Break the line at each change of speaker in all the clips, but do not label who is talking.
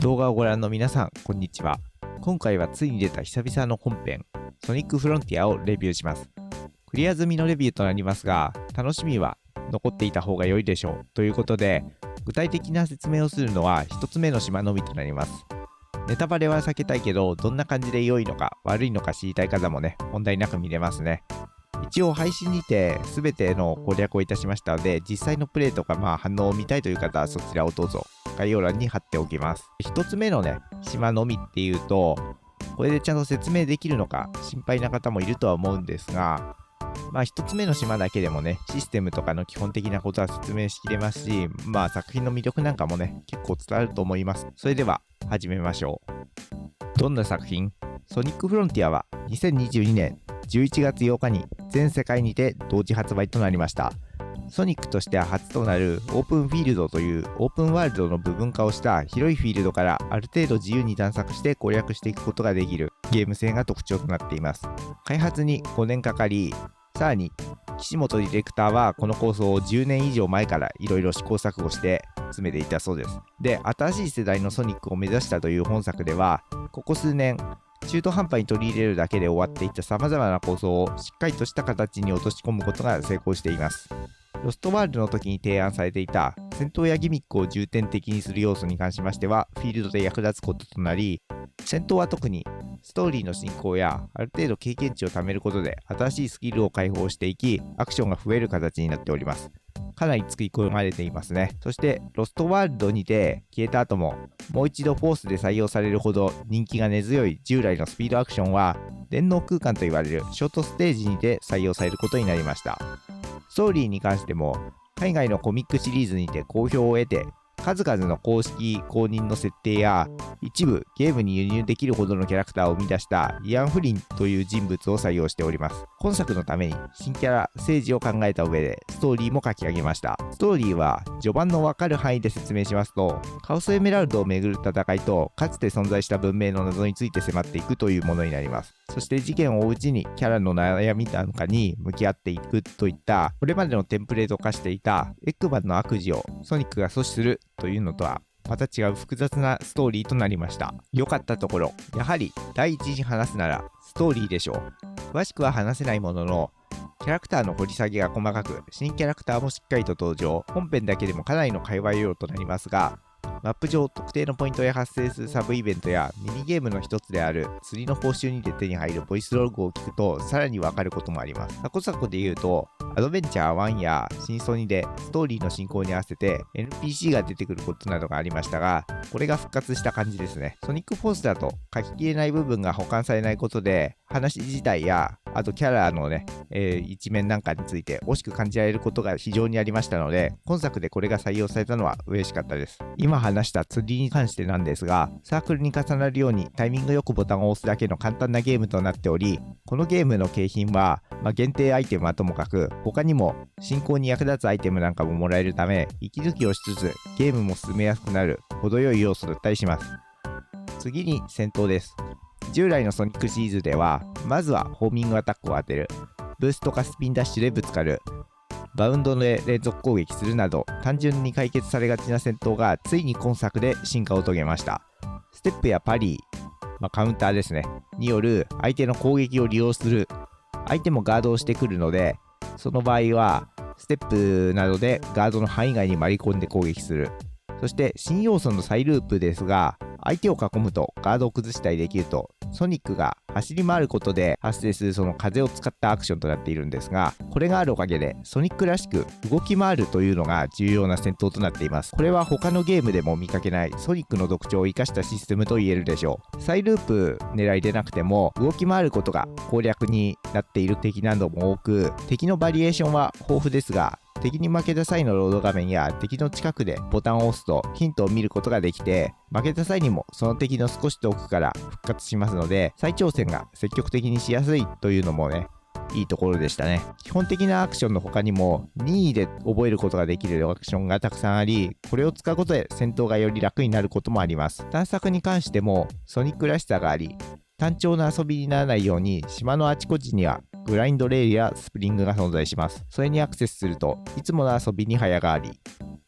動画をご覧の皆さん、こんにちは。今回はついに出た久々の本編、ソニックフロンティアをレビューします。クリア済みのレビューとなりますが、楽しみは残っていた方が良いでしょう。ということで、具体的な説明をするのは1つ目の島のみとなります。ネタバレは避けたいけど、どんな感じで良いのか悪いのか知りたい方もね、問題なく見れますね。一応配信にて全ての攻略をいたしましたので、実際のプレイとか反応を見たいという方はそちらをどうぞ。概要欄に貼っておきます。一つ目のね、島のみっていうと、これでちゃんと説明できるのか心配な方もいるとは思うんですが、一つ目の島だけでもね、システムとかの基本的なことは説明しきれますし、作品の魅力なんかもね、結構伝わると思います。それでは始めましょう。どんな作品？ソニックフロンティアは2022年11月8日に全世界にて同時発売となりました。ソニックとしては初となるオープンフィールドというオープンワールドの部分化をした広いフィールドからある程度自由に探索して攻略していくことができるゲーム性が特徴となっています。開発に5年かかり、さらに岸本ディレクターはこの構想を10年以上前からいろいろ試行錯誤して詰めていたそうです。で、新しい世代のソニックを目指したという本作では、ここ数年中途半端に取り入れるだけで終わっていた様々な構想をしっかりとした形に落とし込むことが成功しています。ロストワールドの時に提案されていた戦闘やギミックを重点的にする要素に関しましてはフィールドで役立つこととなり、戦闘は特にストーリーの進行やある程度経験値を貯めることで新しいスキルを解放していき、アクションが増える形になっております。かなり作り込まれていますね。そしてロストワールドにて消えた後ももう一度フォースで採用されるほど人気が根強い従来のスピードアクションは電脳空間といわれるショートステージにて採用されることになりました。ストーリーに関しても海外のコミックシリーズにて好評を得て、数々の公式公認の設定や一部ゲームに輸入できるほどのキャラクターを生み出したイアン・フリンという人物を採用しております。本作のために新キャラ政治を考えた上でストーリーも書き上げました。ストーリーは序盤の分かる範囲で説明しますと、カオスエメラルドをめぐる戦いとかつて存在した文明の謎について迫っていくというものになります。そして事件を追ううちにキャラの悩みなんかに向き合っていくといったこれまでのテンプレート化していたエッグマンの悪事をソニックが阻止するというのとはまた違う複雑なストーリーとなりました。良かったところ、やはり第一に話すならストーリーでしょう。詳しくは話せないものの、キャラクターの掘り下げが細かく、新キャラクターもしっかりと登場、本編だけでもかなりの会話量となりますが、マップ上特定のポイントで発生するサブイベントやミニゲームの一つである釣りの報酬にて手に入るボイスログを聞くとさらにわかることもあります。サコサコで言うとアドベンチャー1や新ソニでストーリーの進行に合わせて NPC が出てくることなどがありましたが、これが復活した感じですね。ソニックフォースだと書ききれない部分が保管されないことで話自体やあとキャラのね、一面なんかについて惜しく感じられることが非常にありましたので、今作でこれが採用されたのは嬉しかったです。今話した釣りに関してなんですが、サークルに重なるようにタイミングよくボタンを押すだけの簡単なゲームとなっており、このゲームの景品は、限定アイテムはともかく他にも進行に役立つアイテムなんかももらえるため、息抜きをしつつゲームも進めやすくなる程よい要素だったりします。次に戦闘です。従来のソニックシリーズではまずはホーミングアタックを当てる、ブーストかスピンダッシュでぶつかる、バウンドで連続攻撃するなど単純に解決されがちな戦闘がついに今作で進化を遂げました。ステップやパリー、カウンターですねによる相手の攻撃を利用する、相手もガードをしてくるのでその場合はステップなどでガードの範囲外に回り込んで攻撃する。そして新要素のサイループですが、相手を囲むとガードを崩したりできるとソニックが走り回ることで発生するその風を使ったアクションとなっているんですが、これがあるおかげでソニックらしく動き回るというのが重要な戦闘となっています。これは他のゲームでも見かけないソニックの特徴を生かしたシステムと言えるでしょう。サイループ狙いでなくても動き回ることが攻略になっている敵なども多く、敵のバリエーションは豊富ですが、敵に負けた際のロード画面や敵の近くでボタンを押すとヒントを見ることができて、負けた際にもその敵の少し遠くから復活しますので、再挑戦が積極的にしやすいというのもね、いいところでしたね。基本的なアクションの他にも任意で覚えることができるアクションがたくさんあり、これを使うことで戦闘がより楽になることもあります。探索に関してもソニックらしさがあり、単調な遊びにならないように島のあちこちにはグラインドレールやスプリングが存在します。それにアクセスするといつもの遊びに早変わり、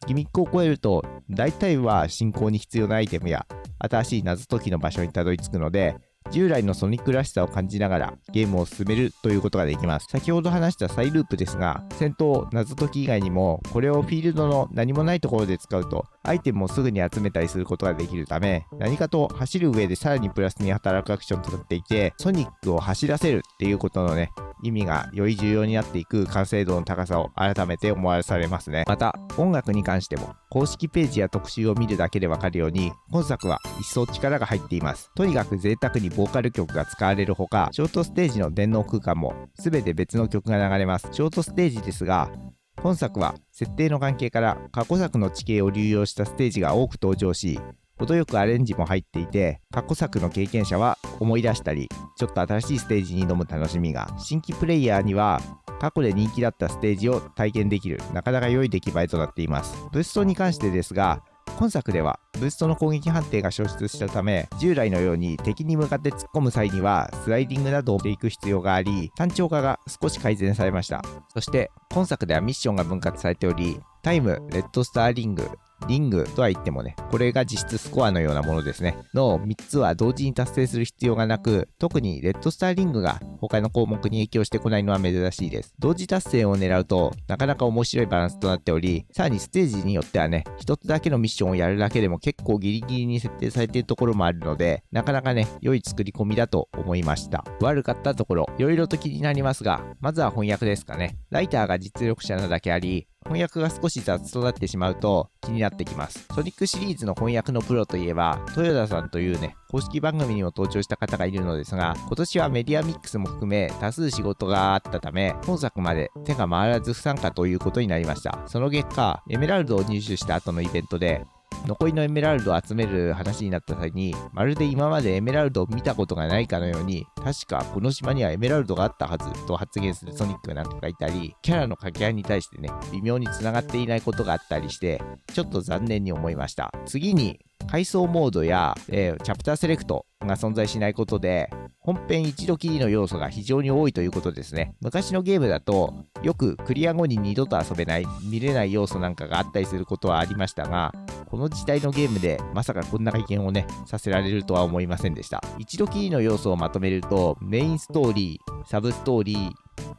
ギミックを超えると大体は進行に必要なアイテムや新しい謎解きの場所にたどり着くので、従来のソニックらしさを感じながらゲームを進めるということができます。先ほど話したサイループですが、戦闘、謎解き以外にもこれをフィールドの何もないところで使うとアイテムをすぐに集めたりすることができるため、何かと走る上でさらにプラスに働くアクションとなっていて、ソニックを走らせるっていうことのね、意味がより重要になっていく完成度の高さを改めて思わされますね。また音楽に関しても公式ページや特集を見るだけでわかるように、本作は一層力が入っています。とにかく贅沢にボーカル曲が使われるほか、ショートステージの電脳空間も全て別の曲が流れます。ショートステージですが、本作は設定の関係から過去作の地形を流用したステージが多く登場し、程よくアレンジも入っていて、過去作の経験者は思い出したり、ちょっと新しいステージに挑む楽しみが、新規プレイヤーには過去で人気だったステージを体験できる、なかなか良い出来栄えとなっています。ブーストに関してですが、今作ではブーストの攻撃判定が消失したため、従来のように敵に向かって突っ込む際にはスライディングなどをしていく必要があり、単調化が少し改善されました。そして今作ではミッションが分割されており、タイム、レッドスターリングとは言ってもね、これが実質スコアのようなものですね。の3つは同時に達成する必要がなく、特にレッドスターリングが他の項目に影響してこないのは珍しいです。同時達成を狙うとなかなか面白いバランスとなっており、さらにステージによってはね、一つだけのミッションをやるだけでも結構ギリギリに設定されているところもあるので、なかなかね、良い作り込みだと思いました。悪かったところ、いろいろと気になりますが、まずは翻訳ですかね。ライターが実力者なだけあり、翻訳が少し雑となってしまうと気になってきます。ソニックシリーズの翻訳のプロといえば、豊田さんというね、公式番組にも登場した方がいるのですが、今年はメディアミックスも含め多数仕事があったため、本作まで手が回らず不参加ということになりました。その結果、エメラルドを入手した後のイベントで、残りのエメラルドを集める話になった際に、まるで今までエメラルドを見たことがないかのように、確かこの島にはエメラルドがあったはずと発言するソニックが何かいたり、キャラの掛け合いに対してね、微妙に繋がっていないことがあったりして、ちょっと残念に思いました。次に、階層モードや、チャプターセレクトが存在しないことで、本編一度きりの要素が非常に多いということですね。昔のゲームだと、よくクリア後に二度と遊べない、見れない要素なんかがあったりすることはありましたが、この時代のゲームでまさかこんな体験をね、させられるとは思いませんでした。一度きりの要素をまとめると、メインストーリー、サブストーリー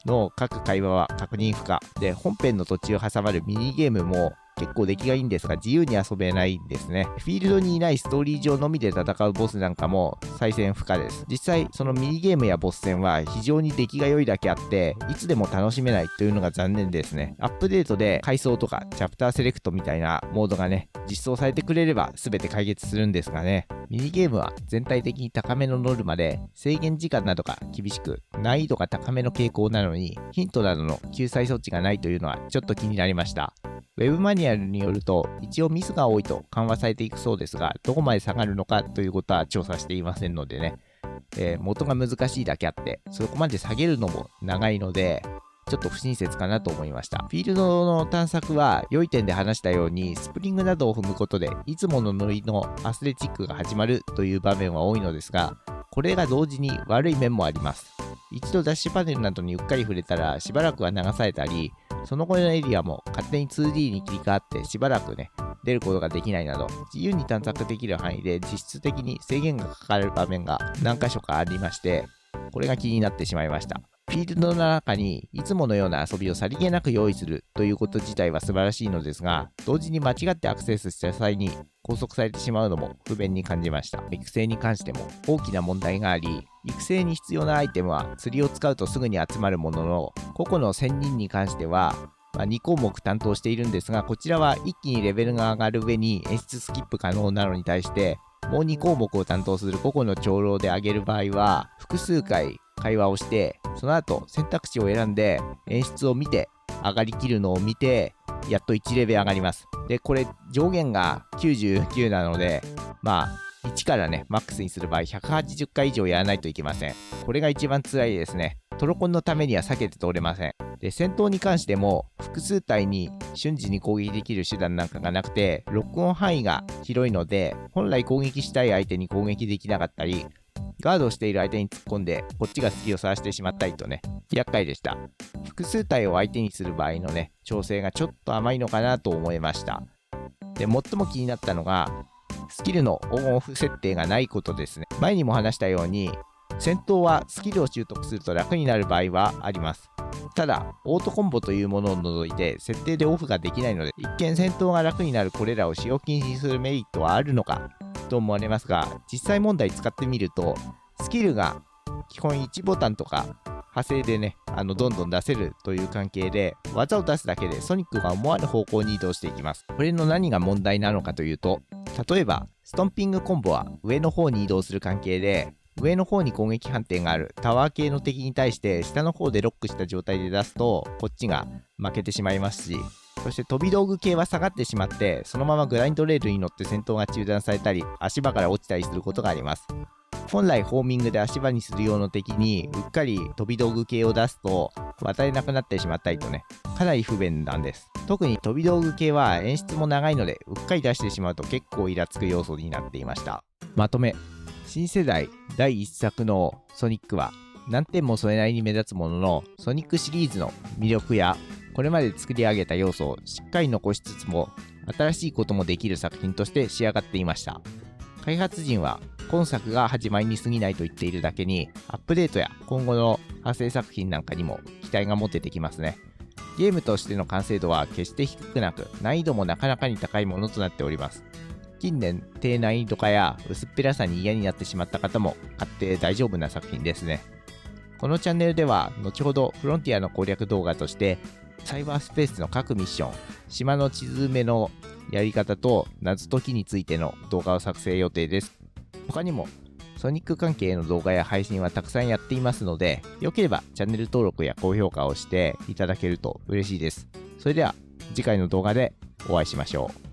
の各会話は確認不可。で、本編の途中を挟まるミニゲームも結構出来がいいんですが、自由に遊べないんですね。フィールドにいないストーリー上のみで戦うボスなんかも再戦不可です。実際、そのミニゲームやボス戦は非常に出来が良いだけあって、いつでも楽しめないというのが残念ですね。アップデートで階層とかチャプターセレクトみたいなモードがね、実装されてくれれば全て解決するんですがね。ミニゲームは全体的に高めのノルマで、制限時間などが厳しく、難易度が高めの傾向なのに、ヒントなどの救済措置がないというのはちょっと気になりました。ウェブマニュアルによると、一応ミスが多いと緩和されていくそうですが、どこまで下がるのかということは調査していませんのでね、元が難しいだけあって、そこまで下げるのも長いので、ちょっと不親切かなと思いました。フィールドの探索は良い点で話したように、スプリングなどを踏むことで、いつものノリのアスレチックが始まるという場面は多いのですが、これが同時に悪い面もあります。一度ダッシュパネルなどにうっかり触れたらしばらくは流されたり、その後のエリアも勝手に 2D に切り替わってしばらくね、出ることができないなど、自由に探索できる範囲で実質的に制限がかかる場面が何箇所かありまして、これが気になってしまいました。フィールドの中にいつものような遊びをさりげなく用意するということ自体は素晴らしいのですが、同時に間違ってアクセスした際に拘束されてしまうのも不便に感じました。育成に関しても大きな問題があり、育成に必要なアイテムは釣りを使うとすぐに集まるものの、個々の仙人に関しては、2項目担当しているんですが、こちらは一気にレベルが上がる上に演出スキップ可能なのに対して、もう2項目を担当する個々の長老で上げる場合は、複数回会話をして、その後選択肢を選んで演出を見て、上がりきるのを見て、やっと1レベル上がります。で、これ上限が99なので、1からね、マックスにする場合180回以上やらないといけません。これが一番辛いですね。トロコンのためには避けて通れません。で、戦闘に関しても複数体に瞬時に攻撃できる手段なんかがなくて、ロックオン範囲が広いので、本来攻撃したい相手に攻撃できなかったり、ガードしている相手に突っ込んでこっちが隙を探してしまったりとね、厄介でした。複数体を相手にする場合のね、調整がちょっと甘いのかなと思いました。で、最も気になったのが、スキルのオンオフ設定がないことですね。前にも話したように、戦闘はスキルを習得すると楽になる場合はあります。ただ、オートコンボというものを除いて設定でオフができないので、一見戦闘が楽になるこれらを使用禁止にするメリットはあるのかと思われますが、実際問題使ってみると、スキルが基本1ボタンとか派生でね、どんどん出せるという関係で、技を出すだけでソニックが思わぬ方向に移動していきます。これの何が問題なのかというと、例えば、ストンピングコンボは上の方に移動する関係で、上の方に攻撃判定があるタワー系の敵に対して下の方でロックした状態で出すとこっちが負けてしまいますし、そして飛び道具系は下がってしまってそのままグラインドレールに乗って戦闘が中断されたり足場から落ちたりすることがあります。本来ホーミングで足場にするような敵にうっかり飛び道具系を出すと渡れなくなってしまったりとね、かなり不便なんです。特に飛び道具系は演出も長いのでうっかり出してしまうと結構イラつく要素になっていました。まとめ、新世代第1作のソニックは難点もそれなりに目立つものの、ソニックシリーズの魅力やこれまで作り上げた要素をしっかり残しつつも新しいこともできる作品として仕上がっていました。開発陣は今作が始まりに過ぎないと言っているだけに、アップデートや今後の派生作品なんかにも期待が持ててきますね。ゲームとしての完成度は決して低くなく、難易度もなかなかに高いものとなっております。近年、低難易度化や薄っぺらさに嫌になってしまった方も買って大丈夫な作品ですね。このチャンネルでは、後ほどフロンティアの攻略動画として、サイバースペースの各ミッション、島の地図埋めのやり方と謎解きについての動画を作成予定です。他にも、ソニック関係の動画や配信はたくさんやっていますので、よければチャンネル登録や高評価をしていただけると嬉しいです。それでは、次回の動画でお会いしましょう。